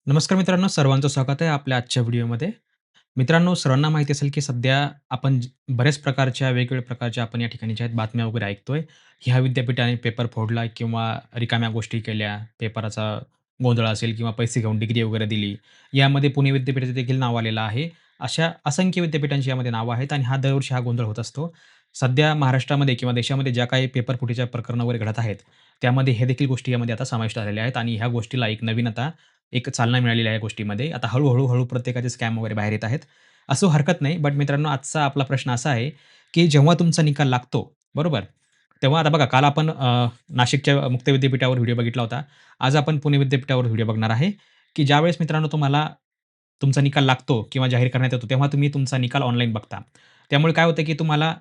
नमस्कार मित्रांनो, सर्वांचं स्वागत आहे आपल्या आजच्या व्हिडिओमध्ये. मित्रांनो, सर्वांना माहिती असेल की सध्या आपण बऱ्याच प्रकारच्या, वेगवेगळ्या प्रकारच्या आपण या ठिकाणी ज्या आहेत बातम्या वगैरे ऐकतोय. ह्या विद्यापीठाने पेपर फोडला किंवा रिकाम्या गोष्टी केल्या, पेपराचा गोंधळ असेल किंवा पैसे घेऊन डिग्री वगैरे दिली. यामध्ये पुणे विद्यापीठाचं देखील नाव आलेलं आहे. अशा असंख्य विद्यापीठांची यामध्ये नावं आहेत आणि दरवर्षी हा गोंधळ होत असतो. सध्या महाराष्ट्रामध्ये किंवा देशामध्ये ज्या काही पेपर फुटीच्या प्रकरणं वगैरे घडत आहेत, त्यामध्ये हे देखील गोष्टी यामध्ये आता समाविष्ट झालेल्या आहेत आणि ह्या गोष्टीला एक नवीन आता एक चालना मिळालेली आहे या गोष्टीमध्ये. आता हळू-हळू प्रत्येकाचे स्कॅम वगैरे बाहेर येत आहेत. असो हरकत नाही. बट मित्रांनो आजचा आपला प्रश्न असा आहे, की जेव्हा तुमचा निकाल लागतो, बरोबर? तेव्हा आता बघा काल आपण नाशिकच्या मुक्त विद्यापीठावर व्हिडिओ बघितला होता. आज आपण पुणे विद्यापीठावर व्हिडिओ बघणार आहे, की ज्यावेळेस मित्रांनो तुम्हाला तुमचा निकाल लागतो किंवा जाहीर करण्यात येतो, तेव्हा तुम्ही तुमचा निकाल ऑनलाईन बघता. त्यामुळे काय होतं, की तुम्हाला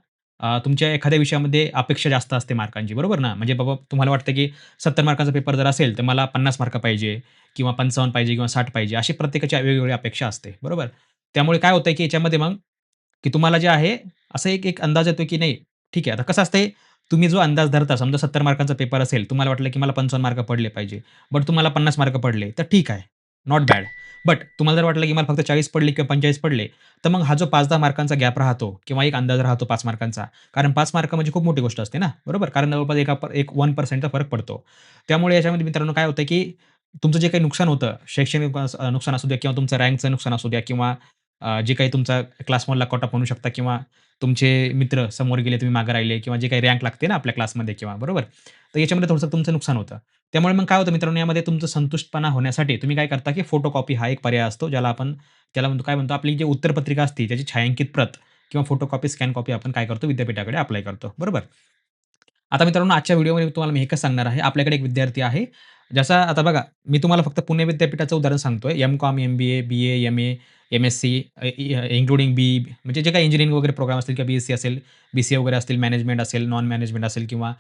तुमच्या एखाद्या विषयामध्ये अपेक्षा जास्त असते मार्कांची, बरोबर ना? म्हणजे बाबा तुम्हाला वाटतं, की 70 मार्काचा पेपर जर असेल, तर मला 50 मार्क पाहिजे किंवा 55 पाहिजे किंवा 60 पाहिजे, अशी प्रत्येकाची वेगवेगळी अपेक्षा असते, बरोबर? त्यामुळे काय होतंय, की याच्यामध्ये मग, की तुम्हाला जे आहे, असा एक एक अंदाज येतो, की नाही ठीक आहे. आता कसं असतंय, तुम्ही जो अंदाज धरता, समजा 70 मार्कांचा पेपर असेल, तुम्हाला वाटलं, की मला 55 मार्क पडले पाहिजे. बट तुम्हाला 50 मार्क पडले, तर ठीक आहे. Not bad. बट तुम्हाला जर वाटलं, की मला फक्त 40 पडले किंवा 45 पडले, तर मग हा जो 5-10 मार्कांचा गॅप राहतो किंवा एक अंदाज राहतो 5 मार्कांचा. कारण 5 मार्क म्हणजे खूप मोठी गोष्ट असते ना, बरोबर? कारण जवळपास एक 1% चा फरक पडतो. त्यामुळे याच्यामध्ये मित्रांनो काय होतं, की तुमचं जे काही नुकसान होतं, शैक्षणिक नुकसान असू द्या किंवा तुमचं रँकचं नुकसान असू द्या किंवा जे काही तुमचा क्लासमधला कट ऑफ म्हणू शकता किंवा तुमचे मित्र समोर गेले, तुम्ही मागे राहिले किंवा जे काही रँक लागते ना आपल्या क्लासमध्ये किंवा बरोबर? तर याच्यामध्ये थोडंसं तुमचं नुकसान होतं. त्यामुळे मग काय होतं मित्रांनो, यामध्ये तुमचं संतुष्टपणा होण्यासाठी तुम्ही काय करता, की फोटोकॉपी हा एक पर्याय असतो, त्याला म्हणतो काय म्हणतो, आपली जी उत्तरपत्रिका असते, त्याची छायांकित प्रत किंवा फोटोकॉपी, स्कॅन कॉपी आपण काय करतो, विद्यापीठाकडे अप्लाय करतो, बरोबर? आता मित्रांनो, आजच्या व्हिडिओमध्ये तुम्हाला मी एकच सांगणार आहे. आपल्याकडे एक विद्यार्थी आहे, ज्याचा आता बघा, मी तुम्हाला फक्त पुणे विद्यापीठाचं उदाहरण सांगतोय. M Com, M B A, B A, M A, M S C including म्हणजे जे काही इंजिनिअरिंग वगैरे प्रोग्राम असतील किंवा बी-एस-सी असेल, बी-सी-ए वगैरे असतील, मॅनेजमेंट असेल, नॉन मॅनेजमेंट असेल किंवा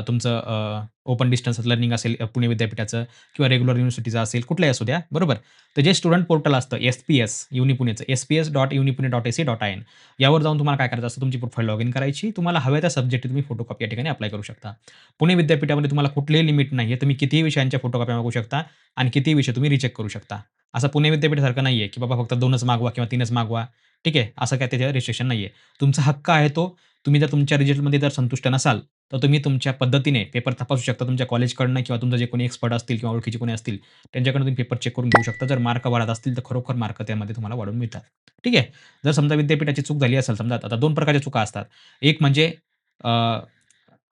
तुमचं ओपन डिस्टन्स लर्निंग असेल पुणे विद्यापीठाचं किंवा रेग्युलर युनिव्हर्सिटीचं असेल, कुठलंही असू द्या, बरोबर? तर जे स्टुडंट पोर्टल असतं एस-पी-एस, युनी पुणेचं sps.unipuणे.ac.in यावर जाऊन तुम्हाला काय करायचं असतं, तुमची प्रोफाईल लॉग इन करायची. तुम्हाला हव्या त्या सब्जेक्टची तुम्ही फोटोकॉपी या ठिकाणी अप्लाय करू शकता. पुणे विद्यापीठामध्ये तुम्हाला कुठलीही लिमिट नाहीये. तुम्ही कितीही विषयांच्या फोटोकॉपी मागवू शकता आणि कितीही विषय तुम्ही रिचेक करू शकता. असं पुणे विद्यापीठासारखं नाहीये, की बाबा फक्त 2च मागवा किंवा 3च मागवा. ठीक आहे. असं काही त्याच्यावर रिस्ट्रिक्शन नाहीये. तुमचा हक्क आहे तो. तुम्ही जर तुमच्या रिझल्टमध्ये जर संतुष्ट नसाल, तर तुम्ही तुमच्या पद्धतीने पेपर तपासू शकता. तुमच्या कॉलेजकडनं किंवा तुमचं जे कोणी एक्सपर्ट असतील किंवा ओळखीचे कोणी असतील, त्यांच्याकडून तुम्ही पेपर चेक करून घेऊ शकता. जर मार्क वाढत असतील, तर खरोखर मार्क त्यामध्ये तुम्हाला वाढून मिळतात. ठीक आहे. जर समजा विद्यापीठाची चूक झाली असेल, समजा आता 2 प्रकारच्या चुका असतात. एक म्हणजे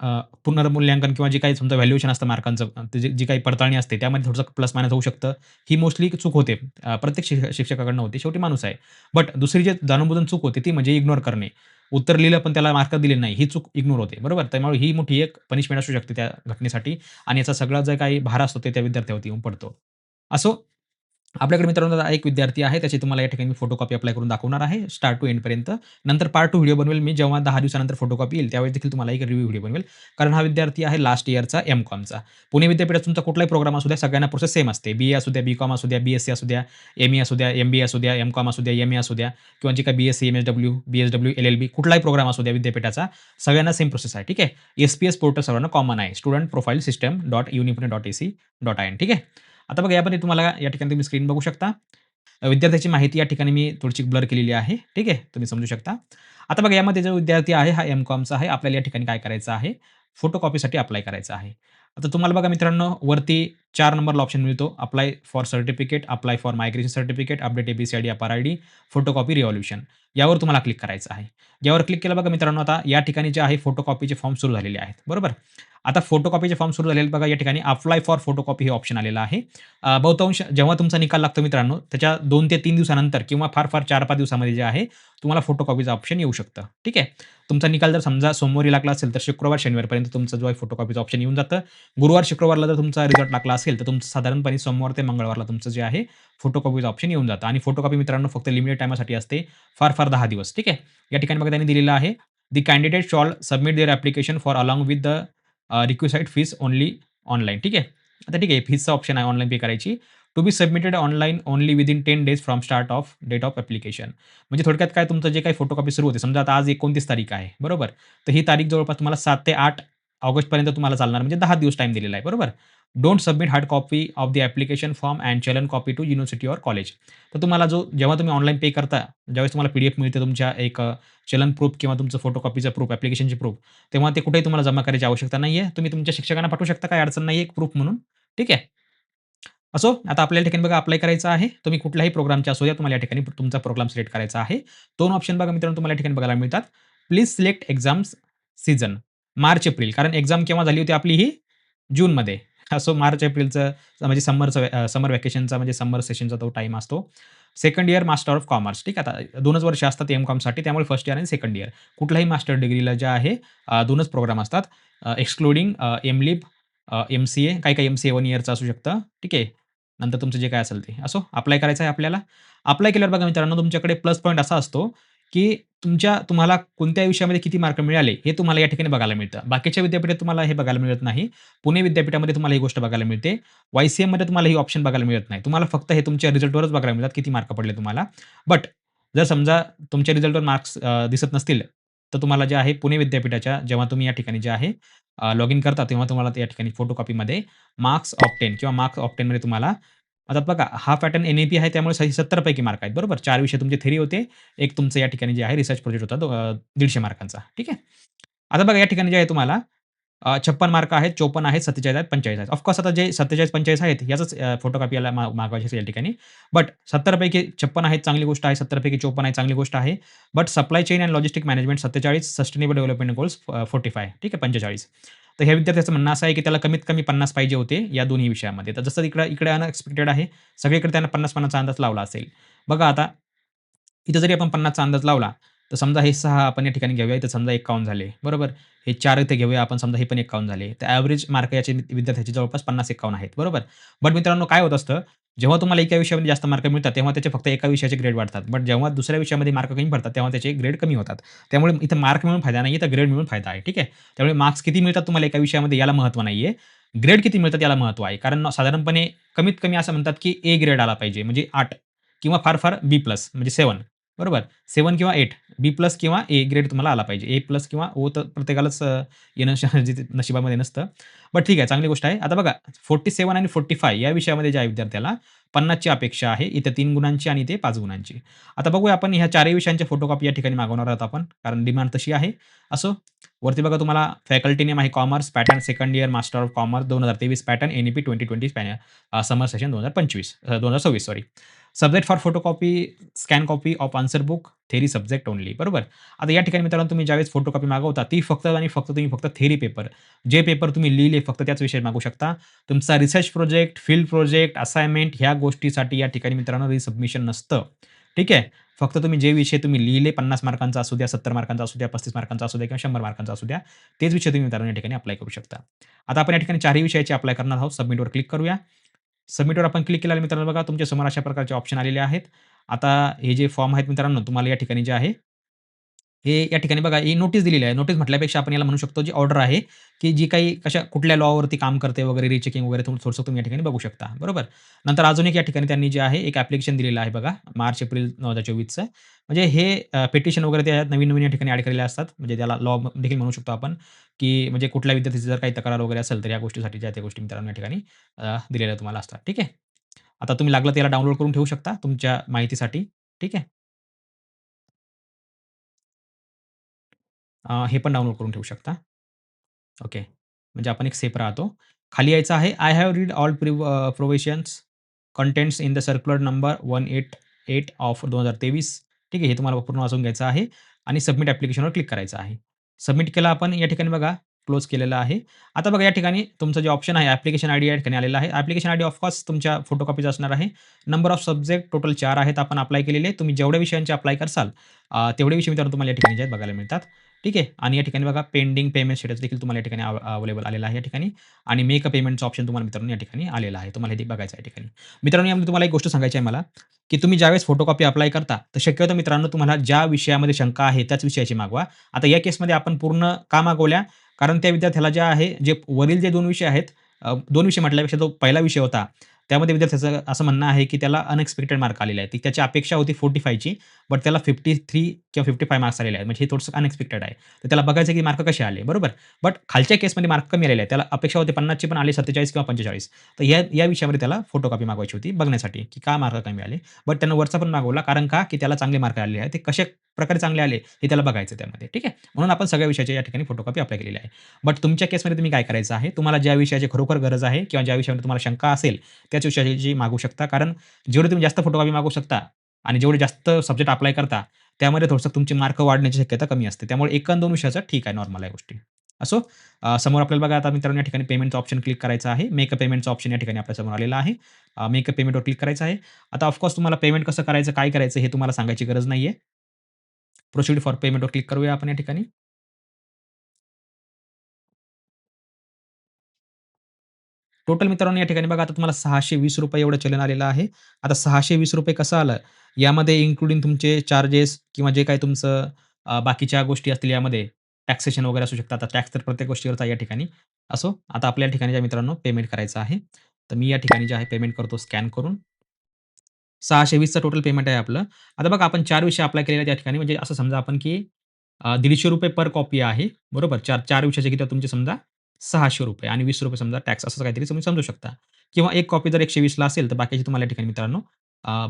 अ, पुनर्मूल्यांकन किंवा जे काही समजा व्हॅल्युएशन असतं मार्कांचं त्याची जी काही पडताळणी असते त्यामध्ये थोडंसं प्लस मायनस होऊ शकतं. ही मोस्टली चूक होते. प्रत्येक शिक्षकाकडनं होते. शेवटी माणूस आहे. बट दुसरी जी जाणून-बुजून चूक होते ती म्हणजे इग्नोर करणे. उत्तर लिहिलं पण त्याला मार्क दिले नाही. ही चूक इग्नोर होते. बरोबर? त्यामुळे ही मोठी एक पनिशमेंट असू शकते त्या घटनेसाठी आणि याचा सगळा जो काही भार असतो ते त्या विद्यार्थ्यावरती येऊन पडतो. असो आपल्याकडे मित्रांनो आता एक विद्यार्थी आहे. त्याची तुम्हाला या ठिकाणी मी फोटोकॉपी अप्लाय करून दाखवणार आहे स्टार्ट टू एंडपर्यंत. नंतर पार्ट 2 व्हिडिओ बनवेल मी जेव्हा 10 दिवसानंतर फोटोकॉपी येईल त्यावेळेस देखील तुम्हाला एक रिव्ह्यू व्हिडिओ बनवेल. कारण हा विद्यार्थी आहे लास्ट इयरचा एम-कॉमचा. पुणे विद्यापीठात तुमचा कुठलाही प्रोग्राम असू द्या सगळ्यांना प्रोसेस सेम असते. बी-ए असू द्या, बी-कॉम असू द्या, बी-एस-सी असू द्या, एम-ए असू द्या, एम-बी-ए असू द्या, एम-कॉम असू द्या, एम-ए असू द्या किंवा जे काही बी-एस-सी, एम-एस-डब्ल्यू, बी-एस-डब्ल्यू, एल-एल-बी कुठलाही प्रोग्राम असू द्या विद्यापीठाचा सगळ्यांना सेम प्रोसेस आहे. ठीक आहे. एस-पी-एस पोर्टल सर्वांना कॉमन आहे. स्टुडंट प्रोफाइल सिस्टम डॉट unipuणे.ac.in ठीक आहे. आता बघा यामध्ये तुम्हाला या ठिकाणी तुम्ही स्क्रीन बघू शकता. विद्यार्थ्याची माहिती या ठिकाणी मी थोडीशी ब्लर केलेली आहे. ठीक आहे. तुम्ही समजू शकता. आता बघा यामध्ये जो विद्यार्थी आहे हा एम-कॉमचा आहे. आपल्याला या ठिकाणी काय करायचं आहे, फोटोकॉपीसाठी अप्लाय करायचं आहे. आता तुम्हाला बघा मित्रांनो वरती 4 नंबरला ऑप्शन मिळतो. Apply for certificate, apply for migration certificate, update A B C I D, APAAR I D, photocopy revaluation यावर तुम्हाला क्लिक करायचं आहे. यावर क्लिक केलं बघा मित्रांनो आता या ठिकाणी जे आहे फोटोकॉपीचे फॉर्म सुरू झालेले आहेत. बरोबर? आता फोटोकॉपीचे फॉर्म सुरू झालेले बघा या ठिकाणी अप्लाय फॉर फोटोकॉपी हे ऑप्शन आलेलं आहे. बहुतांश जेव्हा तुमचा निकाल लागतो मित्रांनो, त्याच्या 2 ते 3 दिवसानंतर किंवा फार-फार 4-5 दिवसामध्ये जे आहे, तुम्हाला फोटोकॉपीचं ऑप्शन येऊ शकतं. ठीक आहे. तुमचा निकाल जर समजा सोमवारी लागला असेल, तर शुक्रवार, शनिवारपर्यंत तुमचा जो आहे फोटोकॉपीचं ऑप्शन येऊन जातं. गुरुवार, शुक्रवारला जर तुमचा रिझल्ट लागला असेल, तर तुमचं साधारणपणे सोमवार ते मंगळवारला तुमचं जे आहे, फोटोकॉपीचं ऑप्शन येऊन जातं आणि फोटोकॉपी मित्रांनो फक्त लिमिटेड टाईमासाठी असते. फार-फार 10 दिवस. ठीक आहे. या ठिकाणी बघा त्यांनी दिलेलं आहे, "the candidate shall submit their application for along with the requisite fees only online." ठीक आहे. आता ठीक आहे, फीसचा ऑप्शन आहे ऑनलाईन पे करायची. To be submitted online only within 10 days from start of date of application. म्हणजे थोडक्यात काय तुमचं जे काही फोटोकॉपी सुरू होते, समजा आता आज 29 तारीख आहे, बरोबर? तर ही तारीख जवळपास तुम्हाला 7 ते 8 ऑगस्टपर्यंत तुम्हाला चालणार म्हणजे 10 दिवस टाईम दिलेला आहे, बरोबर? Don't submit hard copy of the application form and challan copy to university or college. तर तुम्हाला जेव्हा तुम्ही ऑनलाईन पे करता, ज्यावेळेस तुम्हाला पी-डी-एफ मिळते तुमच्या एक चलन प्रूफ किंवा तुमचं फोटोकॉपीचं प्रूफ, ॲप्लिकेशनची प्रूफ, तेव्हा ते कुठेही तुम्हाला जमा करायची आवश्यकता नाहीये. तुम्ही तुमच्या शिक्षकांना पाठवू शकता, काही अडचण नाहीये, एक प्रूफ म्हणून. ठीक आहे. असो, आता आपल्या ठिकाणी बघा अप्लाय करायचं आहे. तुम्ही कुठल्याही प्रोग्रामचे असू द्या, तुम्हाला या ठिकाणी तुमचा प्रोग्राम सिलेक्ट करायचा आहे. 2 ऑप्शन बघा मित्रांनो तुम्हाला या ठिकाणी बघायला मिळतात. Please select exams season March-April कारण एक्झाम केव्हा झाली होती आपली ही जूनमध्ये. असो मार्च-एप्रिलचं म्हणजे समर व्हॅकेशनचा म्हणजे समर सेशनचा तो टाईम असतो. Second year master of commerce ठीक आहे. आता 2च वर्ष असतात एम-कॉमसाठी त्यामुळे फर्स्ट इयर आणि सेकंड इयर. कुठल्याही मास्टर डिग्रीला जे आहे 2च प्रोग्राम असतात. एक्सक्लुडिंग एम-लिब, एम-सी-ए काही-काही एम-सी-ए 1 इयरचं असू शकतं. ठीक आहे. नंतर तुमचं जे काय असेल ते. असो अप्लाय करायचं आहे आपल्याला. अप्लाय केल्यावर बघा मित्रांनो तुमच्याकडे प्लस पॉइंट असा असतो, की तुम्हाला कोणत्या विषयामध्ये किती मार्क मिळाले हे तुम्हाला या ठिकाणी बघायला मिळतं. बाकीच्या विद्यापीठात तुम्हाला हे बघायला मिळत नाही. पुणे विद्यापीठामध्ये तुम्हाला ही गोष्ट बघायला मिळते. वाय-सी-एममध्ये तुम्हाला ही ऑप्शन बघायला मिळत नाही. तुम्हाला फक्त हे तुमच्या रिझल्टवरच बघायला मिळतात किती मार्क पडले तुम्हाला. बट जर समजा तुमच्या रिझल्टवर मार्क्स दिसत नसतील, तर तुम्हाला जे आहे पुणे विद्यापीठाच्या जेव्हा तुम्ही या ठिकाणी जे आहे लॉग इन करता तेव्हा तुम्हाला त्या ठिकाणी फोटोकॉपीमध्ये मार्क्स ऑफ 10 किंवा मार्क्स ऑफ 10 मध्ये तुम्हाला आता बघा हा पॅटर्न एन-ए-पी आहे त्यामुळे 70 पैकी मार्क आहेत बरोबर. 4 विषय तुमचे थेअरी होते. एक तुमचं या ठिकाणी जे आहे रिसर्च प्रोजेक्ट होता तो 150 मार्कांचा. ठीक आहे. आता बघा या ठिकाणी जे आहे तुम्हाला 56 मार्क आहेत, 54 आहेत, 47 आहेत, 45 आहेत. ऑफ आता जे 47-45 आहेत याचंच फोटोकॉपी याला मागवायची असेल या ठिकाणी. बट 70 पैकी 56 आहेत चांगली गोष्ट आहे. 70 पैकी 54 आहे चांगली गोष्ट आहे. But supply chain end logistic management 47, sustainable development goals 45 ठीक आहे 45. तर ह्या विद्यार्थ्याचं म्हणणं असं आहे, की त्याला कमीत कमी 50 पाहिजे होते या दोन्ही विषयामध्ये. तर जसं इकडे इकडे अनएक्सपेक्टेड आहे. सगळीकडे त्यानं 50-50 चा अंदाज लावला असेल. बघा आता इथं जरी आपण 50 चा अंदाज लावला, तर समजा हे 6 आपण या ठिकाणी घेऊया, इथं समजा 51 झाले, बरोबर. हे 4 इथे घेऊया आपण समजा हे पण 51 झाले. तर एव्हरेज मार्क याचे विद्यार्थ्याचे जवळपास 50-51 आहेत, बरोबर. बट मित्रांनो काय होत असतं, जेव्हा तुम्हाला एका विषयामध्ये जास्त मार्क मिळतात, तेव्हा त्याचे फक्त एका विषयाचे ग्रेड वाढतात. बट जेव्हा दुसऱ्या विषयामध्ये मार्क कमी पडतात, तेव्हा त्याचे ग्रेड कमी होतात. त्यामुळे इथं मार्क मिळून फायदा नाही, इथं ग्रेड मिळून फायदा आहे, ठीक आहे. त्यामुळे मार्क्स किती मिळतात तुम्हाला एका विषयामध्ये याला महत्त्व नाहीये. ग्रेड किती मिळतात याला महत्त्व आहे. कारण साधारणपणे कमीत कमी असं म्हणतात, की ए ग्रेड आला पाहिजे म्हणजे 8 किंवा फार-फार बी प्लस म्हणजे 7 बरोबर. 7 किंवा 8 बी प्लस किंवा ए ग्रेड तुम्हाला आला पाहिजे. ए प्लस किंवा ओ तर प्रत्येकालाच येणं नशिबामध्ये नसतं. बट ठीक आहे, चांगली गोष्ट आहे. आता बघा 47 आणि 45 या विषयामध्ये जे आहे विद्यार्थ्याला 50 ची अपेक्षा आहे. इथे 3 गुणांची आणि इथे 5 गुणांची. आता बघूया आपण ह्या चारही विषयांच्या फोटोकॉपी या ठिकाणी मागवणार आहोत आपण. कारण डिमांड तशी आहे. असो, वरती बघा तुम्हाला फॅकल्टी नेम आहे commerce, pattern second year master of commerce 2023 pattern N-E-P 2020 summer session 2026 sorry. Subject for photocopy, scan copy of answer book, theory subject only बरोबर. आता या ठिकाणी मित्रांनो तुम्ही ज्यावेळेस फोटोकॉपी मागवता ती फक्त आणि फक्त तुम्ही फक्त थेअरी पेपर, जे पेपर तुम्ही लिहिले फक्त त्याच विषयात मागवू शकता. तुमचा research project, field project, assignment ह्या गोष्टीसाठी या ठिकाणी मित्रांनो रिसबमिशन नसतं. ठीक आहे. फक्त तुम्ही जे विषय तुम्ही लिहिले 50 मार्कांचा असू द्या, 70 मार्कांचा असू द्या, 35 मार्कांचा असू द्या किंवा 100 मार्कांचा असू द्या, तेच विषय तुम्ही मित्रांनो या ठिकाणी अप्लाय करू शकता. आता आपण या ठिकाणी चारही विषयाचे अप्लाय करणार आहोत. सबमिटवर क्लिक करूया. सबमिटवर आपण क्लिक केल्यावर मित्रांनो बघा तुमच्या समोर अशा प्रकारचे ऑप्शन आलेले आहेत. आता हे जे फॉर्म आहेत मित्रांनो तुम्हाला या ठिकाणी जे आहे हे या ठिकाणी बघा ही नोटीस दिलेली आहे. नोटीस म्हटल्यापेक्षा आपण याला म्हणू शकतो जी ऑर्डर आहे, की जी काही कुठल्या लॉवरती काम करते वगैरे रिचेकिंग वगैरे थोडंसं तुम्ही या ठिकाणी बघू शकता. बरोबर. नंतर अजून एक या ठिकाणी त्यांनी जे आहे एक ॲप्लिकेशन दिलेलं आहे बघा मार्च-एप्रिल 2024चं. म्हणजे हे पिटिशन वगैरे ते नवीन-नवीन या ठिकाणी ॲड केलेले असतात. म्हणजे त्याला लॉ देखील म्हणू शकतो आपण, की म्हणजे कुठल्या विद्यार्थ्याची जर काही तक्रार वगैरे असेल तर या गोष्टीसाठी ज्या त्या गोष्टी मित्रांनो या ठिकाणी दिलेल्या तुम्हाला असतात. ठीक आहे. आता तुम्ही लागलं तर याला डाउनलोड करून ठेवू शकता तुमच्या माहितीसाठी. ठीक आहे. हे पण डाउनलोड करून ठेवू शकता. ओके. म्हणजे आपण एक सेफ राहतो. खाली यायचं आहे. I have read all provisions contents in the circular number 188 of 2023 ठीक आहे. हे तुम्हाला पूर्ण वाचून घ्यायचं आहे आणि सबमिट ॲप्लिकेशनवर क्लिक करायचं आहे. सबमिट केलं आपण या ठिकाणी बघा क्लोज केलेलं आहे. आता बघा या ठिकाणी तुमचं जे ऑप्शन आहे ॲप्लिकेशन आयडी या ठिकाणी आलेला आहे. ॲप्लिकेशन आयडी ऑफ कोर्स तुमच्या फोटोकॉपीचा असणार आहे. नंबर ऑफ सब्जेक्ट टोटल 4 आहेत आपण अप्लाय केलेले. तुम्ही जेवढ्या विषयांचे अप्लाय करसाल तेवढे विषय मित्रांनो तुम्हाला या ठिकाणी जे आहेत बघायला मिळतात. ठीक आहे. आणि या ठिकाणी बघा पेंडिंग पेमेंट स्टेटस देखील तुम्हाला या ठिकाणी अवेलेबल आलेला आहे या ठिकाणी आणि मेक अ पेमेंटचं ऑप्शन तुम्हाला मित्रांनो या ठिकाणी आलेलं आहे. तुम्हाला हे बघायचं आहे या ठिकाणी. मित्रांनो यामध्ये तुम्हाला एक गोष्ट सांगायची आहे मला, की तुम्ही ज्यावेळेस फोटोकॉपी अप्लाय करता, तर शक्यतो मित्रांनो तुम्हाला ज्या विषयामध्ये शंका आहे त्याच विषयाची मागवा. आता या केसमध्ये आपण पूर्ण का मागवल्या? कारण त्या विद्यार्थ्याला जे आहे, जे वरील जे 2 विषय आहेत 2 विषय म्हटल्यापेक्षा जो पहिला विषय होता, त्यामध्ये विद्यार्थ्याचं असं म्हणणं आहे, की त्याला अनएक्सपेक्टेड मार्क आलेले आहेत. ती त्याची अपेक्षा होती 45 ची, बट त्याला 53 किंवा 55 मार्क्स आलेले आहेत. म्हणजे हे थोडंसं अनएक्सपेक्टेड आहे. तर त्याला बघायचं की मार्क कसे आले, बरोबर? बट खालच्या केसमध्ये मार्क कमी आलेले आहेत. त्याला अपेक्षा होती 50 ची पण आले 47 किंवा 45. तर या विषयामध्ये त्याला फोटोकॉपी मागवायची होती बघण्यासाठी, की का मार्क कमी आले. बट त्यानं वरचा पण मागवला कारण का, की त्याला चांगले मार्क आलेले आहेत. ते कशा प्रकारे चांगले आले हे त्याला बघायचं त्यामध्ये, ठीक आहे. म्हणून आपण सगळ्या विषयाच्या या ठिकाणी फोटोकॉपी अप्लाय केलेली आहे. बट तुमच्या केसमध्ये तुम्ही काय करायचं आहे, तुम्हाला ज्या विषयाची खरोखर गरज आहे किंवा ज्या विषयामध्ये तुम्हाला शंका असेल, त्याच विषयाची मागवू शकता. कारण जेवढे तुम्ही जास्त फोटोकॉपी मागवू शकता आणि जेवढे जास्त सब्जेक्ट अप्लाय करता, त्यामध्ये थोडंसं तुमचे मार्क वाढण्याची शक्यता कमी असते. त्यामुळे 1 अन् 2 विषयाचं ठीक आहे, नॉर्मल आहे गोष्टी. असो, समोर आपल्याला बघा आता मित्रांनो या ठिकाणी पेमेंटचा ऑप्शन क्लिक करायचा आहे. मेक अ पेमेंटचा ऑप्शन या ठिकाणी आपल्यासमोर आलेला आहे. मेक अ पेमेंटवर क्लिक करायचं आहे. आता ऑफ तुम्हाला पेमेंट कसं करायचं, काय करायचं हे तुम्हाला सांगायची गरज नाहीये. प्रोसीड फॉर पेमेंटवर क्लिक करूया आपण या ठिकाणी. टोटल मित्रांनो या ठिकाणी बघा आता तुम्हाला ₹620 एवढं चलन आलेलं आहे. आता ₹620 कसं आलं? यामध्ये इन्क्लुडिंग तुमचे चार्जेस किंवा जे काही तुमचं बाकीच्या गोष्टी असतील यामध्ये टॅक्सेशन वगैरे असू शकतात. आता टॅक्स तर प्रत्येक गोष्टीवरच आहे या ठिकाणी. असो, आता आपल्या ठिकाणी ज्या मित्रांनो पेमेंट करायचं आहे. तर मी या ठिकाणी जे आहे पेमेंट करतो स्कॅन करून. 620 चं टोटल पेमेंट आहे आपलं. आता बघा आपण 4 विषय अप्लाय केलेले आहेत त्या ठिकाणी म्हणजे असं समजा आपण की ₹150 पर कॉपी आहे. बरोबर. 4 विषयाचे किती तुमचे समजा ₹600 आणि ₹20 समजा टॅक्स असं काहीतरी तुम्ही समजू शकता. किंवा एक कॉपी जर 120 ला असेल, तर बाकीचे तुम्हाला या ठिकाणी मित्रांनो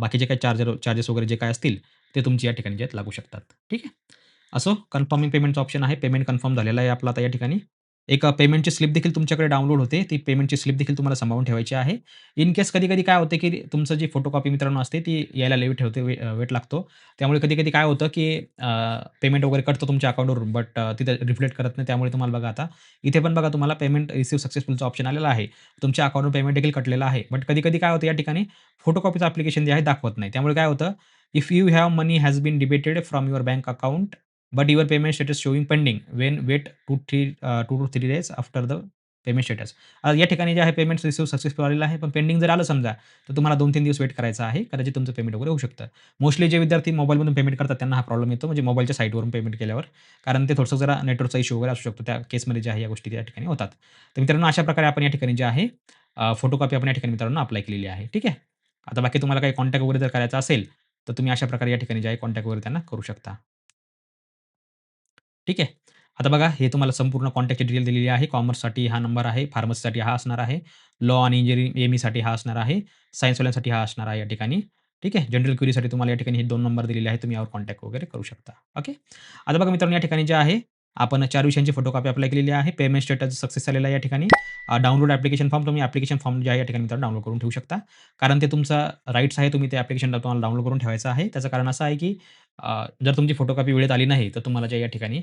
बाकीचे काही चार्जेस वगैरे जे काही असतील, ते तुमचे या ठिकाणी जे आहेत लागू शकतात. ठीक आहे. असो, कन्फर्मिंग पेमेंटचा ऑप्शन आहे. पेमेंट कन्फर्म झालेला आहे आपला आता या ठिकाणी. एक पेमेंटची स्लिप देखील तुमच्याकडे डाउनलोड होते. ती पेमेंटची स्लिप देखील तुम्हाला सांभाळून ठेवायची आहे. इन केस कधी-कधी काय होतं, की तुमचं जी फोटोकॉपी मित्रांनो असते, ती यायला लेट ठेवते, वेट लागतो. त्यामुळे कधी-कधी काय होतं, की पेमेंट वगैरे कटतो तुमच्या अकाउंटवरून, बट तिथे रिफ्लेक्ट करत नाही. त्यामुळे तुम्हाला बघा आता, इथे पण बघा तुम्हाला पेमेंट रिसीव्ह सक्सेसफुलचा ऑप्शन आलेला आहे. तुमच्या अकाउंटवर पेमेंट देखील कटलेलं आहे. बट कधी-कधी काय होतं या ठिकाणी फोटोकॉपीचं ॲप्लिकेशन जे आहे दाखवत नाही. त्यामुळे काय होतं, if you have money has been debited from your bank account but your payment status showing pending when wait 2 to 3 days after the payment status. या ठिकाणी जे आहे पेमेंट रिसीव्ह सक्सेसफुल आलेलं आहे. पण पेंडिंग जर आलं समजा, तर तुम्हाला 2-3 दिवस वेट करायचा आहे. कदाचित तुमचं पेमेंट वगैरे होऊ शकतं. मोस्टली जे विद्यार्थी मोबाईलमधून पेमेंट करतात त्यांना हा प्रॉब्लेम येतो. म्हणजे मोबाईलच्या साईटवरून पेमेंट केल्यावर. कारण ते थोडंसं जरा नेटवर्कचा इश्यू वगैरे असू शकतो. त्या केसमध्ये जे आहे या गोष्टी त्या ठिकाणी होतात. तर मित्रांनो अशा प्रकारे आपण या ठिकाणी जे आहे फोटोकॉपी आपण या ठिकाणी मित्रांनो अप्लाय केलेली आहे. ठीक आहे. आता बाकी तुम्हाला काही कॉन्टॅक्ट वगैरे जर करायचा असेल, तर तुम्ही अशा प्रकारे या ठिकाणी जे आहे कॉन्टॅक्ट वगैरे त्यांना करू शकता. ठीक आहे. आता बघा हे तुम्हाला संपूर्ण कॉन्टॅक्टची डिटेल दिलेली आहे. कॉमर्ससाठी हा नंबर आहे, फार्मसीसाठी हा असणार आहे, लॉ आणि इंजिनिअरिंग एम-ईसाठी हा असणार आहे, सायन्सवाल्यांसाठी हा असणार आहे या ठिकाणी. ठीक आहे. जनरल क्वेरीसाठी तुम्हाला या ठिकाणी हे 2 नंबर दिलेले आहेत. तुम्ही यावर कॉन्टॅक्ट वगैरे करू शकता. ओके. आता बघा मित्रांनो या ठिकाणी जे आहे आपण 4 विषयांची फोटोकॉपी अप्लाय केलेली आहे. पेमेंट स्टेटस सक्सेस झालेला आहे या ठिकाणी. डाउनलोड ॲप्लिकेशन फॉर्म तुम्ही ॲप्लिकेशन फॉर्म जे आहे या ठिकाणी मित्रांनो डाउनलोड करून ठेवू शकता. कारण ते तुमचा राइट्स आहे. तुम्ही ते ॲप्लिकेशनला तुम्हाला डाउनलोड करून ठेवायचं आहे. त्याचं कारण असं आहे की जर तुमची फोटोकॉपी वेळेत आली नाही, तर तुम्हाला जे या ठिकाणी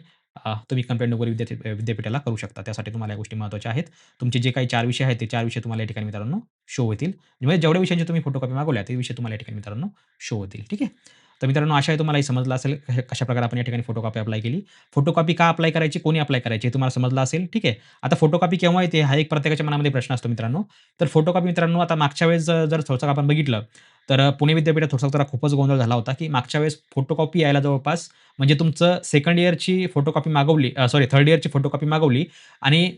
तुम्ही कंप्लेंट वगैरे विद्यापीठाला करू शकता. त्यासाठी तुम्हाला या गोष्टी महत्त्वाच्या आहेत. तुमचे जे काही 4 विषय आहेत, ते 4 विषय तुम्हाला या ठिकाणी मित्रांनो शो होतील. म्हणजे जेवढ्या विषयांची तुम्ही फोटोकॉपी मागवल्या, ते विषय तुम्हाला या ठिकाणी मित्रांनो शो होतील. ठीक आहे. तर मित्रांनो आशा आहे तुम्हाला हे समजलं असेल, कशाप्रकारे आपण या ठिकाणी फोटोकॉपी अप्लाय केली. फोटोकॉपी का अप्लाय करायची, कोणी अप्लाय करायची हे तुम्हाला समजलं असेल. ठीक आहे. आता फोटोकॉपी केव्हा येते, हा एक प्रत्येकाच्या मनामध्ये प्रश्न असतो मित्रांनो. तर फोटोकॉपी मित्रांनो आता मागच्या वेळेस जर थोडंसं आपण बघितलं, तर पुणे विद्यापीठात थोडासा जरा खूपच गोंधळ झाला होता, की मागच्या वेळेस फोटोकॉपी यायला जवळपास म्हणजे तुमचं सेकंड इयरची फोटोकॉपी मागवली सॉरी थर्ड इयरची फोटोकॉपी मागवली आणि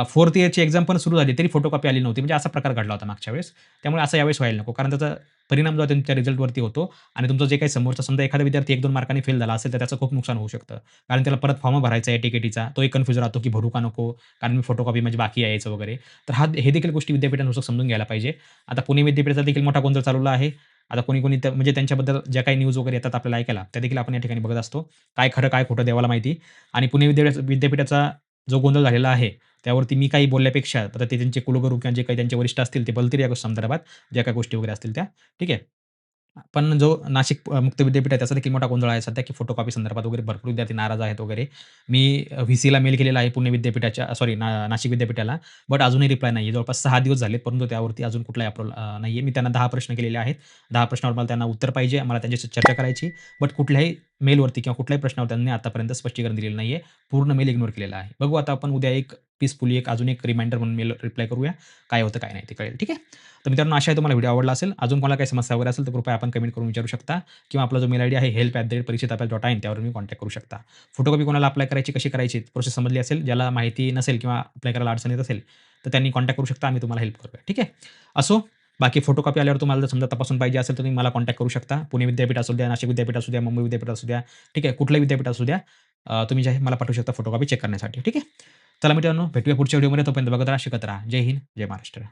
4th इयरची एक्झाम पण सुरू झाली, तरी फोटोकॉपी आली नव्हती. म्हणजे असा प्रकार घडला होता मागच्या वेळेस. त्यामुळे असं यावेळेस व्हायला नको. कारण त्याचा परिणाम जो आहे तुमच्या रिझल्टवरती होतो आणि तुमचं जे काही समोरचा समजा एखादा विद्यार्थी 1-2 मार्कांनी फेल झाला असेल, तर त्याचं खूप नुकसान होऊ शकतं. कारण त्याला परत फॉर्म भरायचा आहे टी-के-टीचा. तोही कन्फ्यूज राहतो, की भरू का नको? कारण मी फोटोकॉपी म्हणजे बाकी यायचं वगैरे. तर हे देखील गोष्टी विद्यापीठानुसार समजून घ्यायला पाहिजे. आता पुणे विद्यापीठाचा देखील मोठा गोंधळ चालवला आहे. आता कोणी-कोणी म्हणजे त्यांच्याबद्दल ज्या काही न्यूज वगैरे येतात आपल्याला ऐकायला, त्या देखील आपण या ठिकाणी बघत असतो. काय खरं, काय खोटं देवाला माहिती. आणि पुणे विद्यापीठाचा जो गोंधळ झालेला आहे, त्यावरती मी काही बोलण्यापेक्षा आता ते त्यांचे कुलगुरू किंवा जे काही त्यांचे वरिष्ठ असतील, ते बोलतील या संदर्भात, ज्या काही गोष्टी वगैरे असतील त्या. ठीक आहे. पण जो नाशिक मुक्त विद्यापीठ आहे त्याचा देखील मोठा गोंधळ आहे सध्या, की फोटोकॉपी संदर्भात वगैरे भरपूर विद्यार्थी नाराज आहेत वगैरे. मी व्ही-सीला मेल केलेला आहे पुणे विद्यापीठाच्या सॉरी नाशिक विद्यापीठाला. बट अजूनही रिप्लाय नाही आहे. जवळपास 6 दिवस झालेत, परंतु त्यावरती अजून कुठलाही अप्रूव्हल नाही आहे. मी त्यांना 10 प्रश्न केलेले आहेत. 10 प्रश्नावर मला त्यांना उत्तर पाहिजे. मला त्यांच्याशी चर्चा करायची. बट कुठल्याही मेलवरती किंवा कुठल्याही प्रश्नावर त्यांनी आतापर्यंत स्पष्टीकरण दिलेलं नाही आहे. पूर्ण मेल इग्नोर केलेला आहे. बघू आता आपण उद्या एक पीसफुली एक अजून एक रिमाइंडर म्हणून मेल रिप्लाय करूया. काय होतं काय नाही ते कळेल. ठीक आहे. तर मित्रांनो आशा आहे तुम्हाला व्हिडिओ आवडला असेल. अजून कोणाला काही समस्या वगैरे असेल तर कृपया आपण कमेंट करून विचारू शकता किंवा आपला जो मेल आयडी आहे help@परीक्षित-अभ्यास.in त्यावर तुम्ही कॉन्टॅक्ट करू शकता. फोटोकॉपी कोणाला अप्लाय करायची, कशी करायची प्रोसेस समजली असेल, ज्याला माहिती नसेल किंवा अप्लाय करायला अडचण येत असेल, तर त्यांनी कॉन्टॅक्ट करू शकता. आम्ही तुम्हाला हेल्प करूया. ठीक आहे. असो बाकी फोटोकॉपी आल्यावर तुम्हाला जर समजा तपासून पाहिजे असेल, तर तुम्ही मला कॉन्टॅक्ट करू शकता. पुणे विद्यापीठ असू द्या, नाशिक विद्यापीठ असू द्या, मुंबई विद्यापीठ असू द्या, ठीक आहे. कुठलंही विद्यापीठ असू द्या. तुम्ही जे आहे मला पाठवू शकता फोटोकॉपी चेक करण्यासाठी. ठीक आहे. चला मित्रांनो, भेटूया पुढच्या व्हिडिओमध्ये. तोपर्यंत बघत राहा, शिकत राहा. जय हिंद, जय महाराष्ट्र.